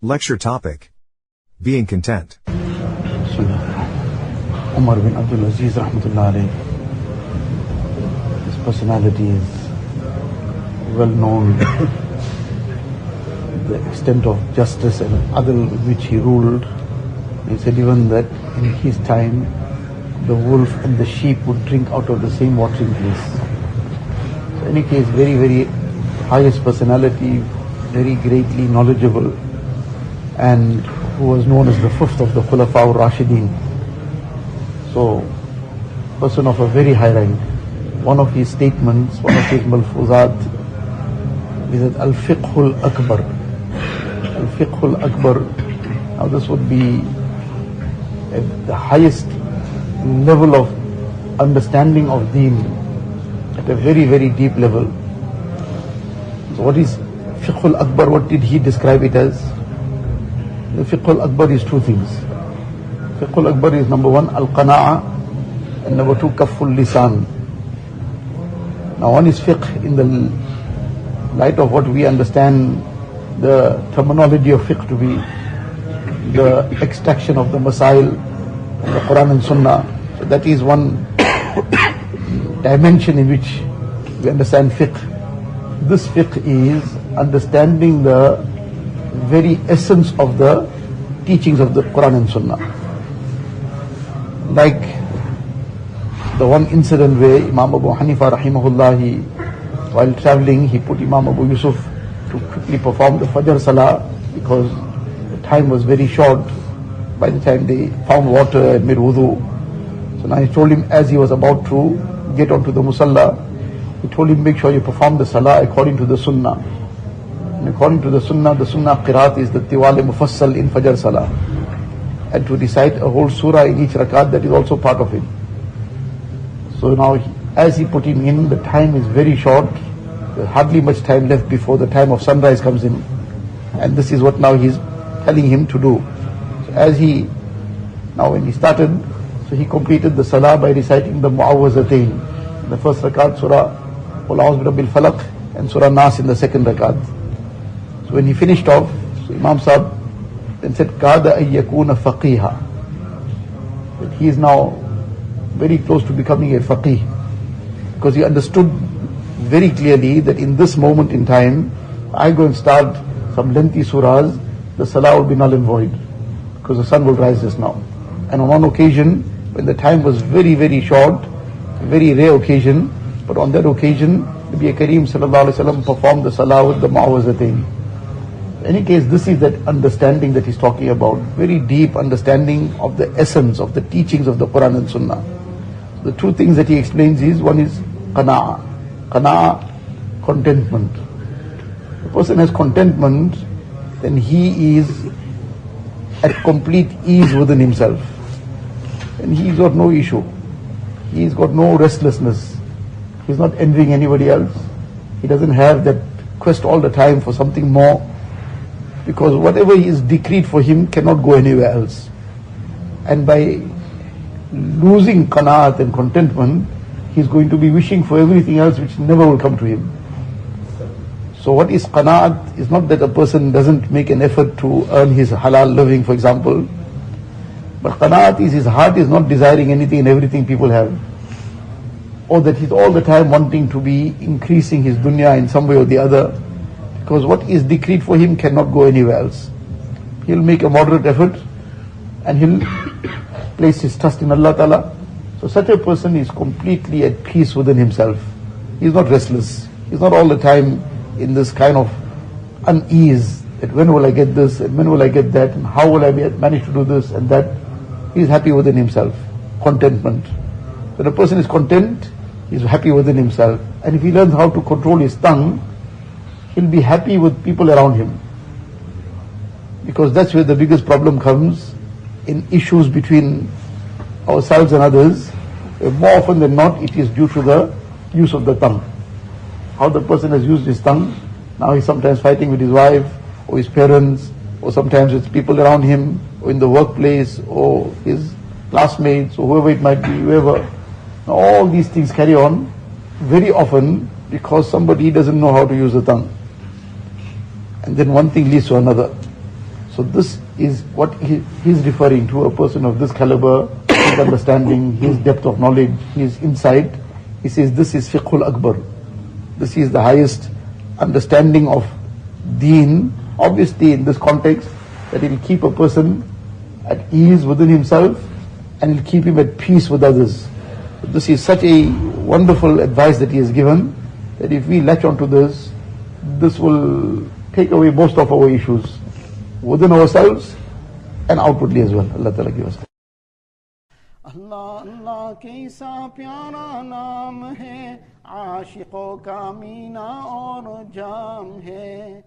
Lecture topic: Being content. Umar bin Abdul Aziz, Rahmatullahi Alaihis. His personality is well known. The extent of justice and adl with which he ruled. He said even that in his time, the wolf and the sheep would drink out of the same watering place. So in any case, very, very highest personality, very greatly knowledgeable, and who was known as the fifth of the Khulafa ur-Rashideen. So, person of a very high rank. One of his statements, one of his malfuzat is that al-Fiqh al-Akbar. Al-Fiqh al-Akbar. Now this would be at the highest level of understanding of Deen, at a very, very deep level. So what is Fiqh al-Akbar? What did he describe it as? The Fiqh al-Akbar is two things. Fiqh al-Akbar is number one, al-qana'a, and number two, Lisan. Now one is fiqh in the light of what we understand the terminology of fiqh to be, the extraction of the masail from the Quran and Sunnah. So that is one dimension in which we understand fiqh. This fiqh is understanding the very essence of the teachings of the Quran and Sunnah. Like the one incident where Imam Abu Hanifa rahimahullah, while traveling, he put Imam Abu Yusuf to quickly perform the Fajr Salah because the time was very short. By the time they found water and made wudu, so now he told him, as he was about to get onto the musalla, he told him, make sure you perform the salah according to the sunnah. And according to the sunnah qiraat is the tiwal mufassal in Fajr Salah, and to recite a whole surah in each rakat, that is also part of it. So now as he put him in, the time is very short, there's hardly much time left before the time of sunrise comes in, and this is what now he's telling him to do. So as when he started, so he completed the salah by reciting the mu'awwazatain. The first rakat, surah Qul a'udhu bi rabbil falaq, and surah Nas in the second rakat. So when he finished off, so Imam Sahib then said, Kada ay yakuna faqiha. That he is now very close to becoming a faqih, because he understood very clearly that in this moment in time, I go and start some lengthy surahs, the salah will be null and void, because the sun will rise just now. And on one occasion, when the time was very, very short, a very rare occasion, but on that occasion, Nabi Kareem sallallahu alaihi wasallam performed the salah with the mu'awwazatain. In any case, this is that understanding that he's talking about, very deep understanding of the essence of the teachings of the Quran and Sunnah. The two things that he explains is, one is qana'a. Qana'a, contentment. If a person has contentment, then he is at complete ease within himself. And he's got no issue. He's got no restlessness. He's not envying anybody else. He doesn't have that quest all the time for something more, because whatever is decreed for him cannot go anywhere else. And by losing qana'at and contentment, he's going to be wishing for everything else which never will come to him. So what is qana'at is not that a person doesn't make an effort to earn his halal living, for example, but qana'at is his heart is not desiring anything and everything people have, or that he's all the time wanting to be increasing his dunya in some way or the other, because what is decreed for him cannot go anywhere else. He'll make a moderate effort and he'll place his trust in Allah Ta'ala. So such a person is completely at peace within himself. He's not restless. He's not all the time in this kind of unease, that when will I get this and when will I get that and how will I manage to do this and that. He's happy within himself. Contentment. When a person is content, he's happy within himself. And if he learns how to control his tongue, he'll be happy with people around him. Because that's where the biggest problem comes, in issues between ourselves and others. More often than not, it is due to the use of the tongue. How the person has used his tongue. Now he's sometimes fighting with his wife, or his parents, or sometimes with people around him, or in the workplace, or his classmates, or whoever it might be, whoever. Now all these things carry on very often because somebody doesn't know how to use the tongue. And then one thing leads to another. So this is what he's referring to, a person of this caliber, his understanding, his depth of knowledge, his insight. He says this is Fiqh al-Akbar. This is the highest understanding of Deen, obviously in this context, that it will keep a person at ease within himself and it will keep him at peace with others. This is such a wonderful advice that he has given, that if we latch onto this, this will take away most of our issues within ourselves and outwardly as well. Allah Ta'ala give us. Allah Allah kaisa pyara naam hai, aashiqon ka meena aur jaam hai.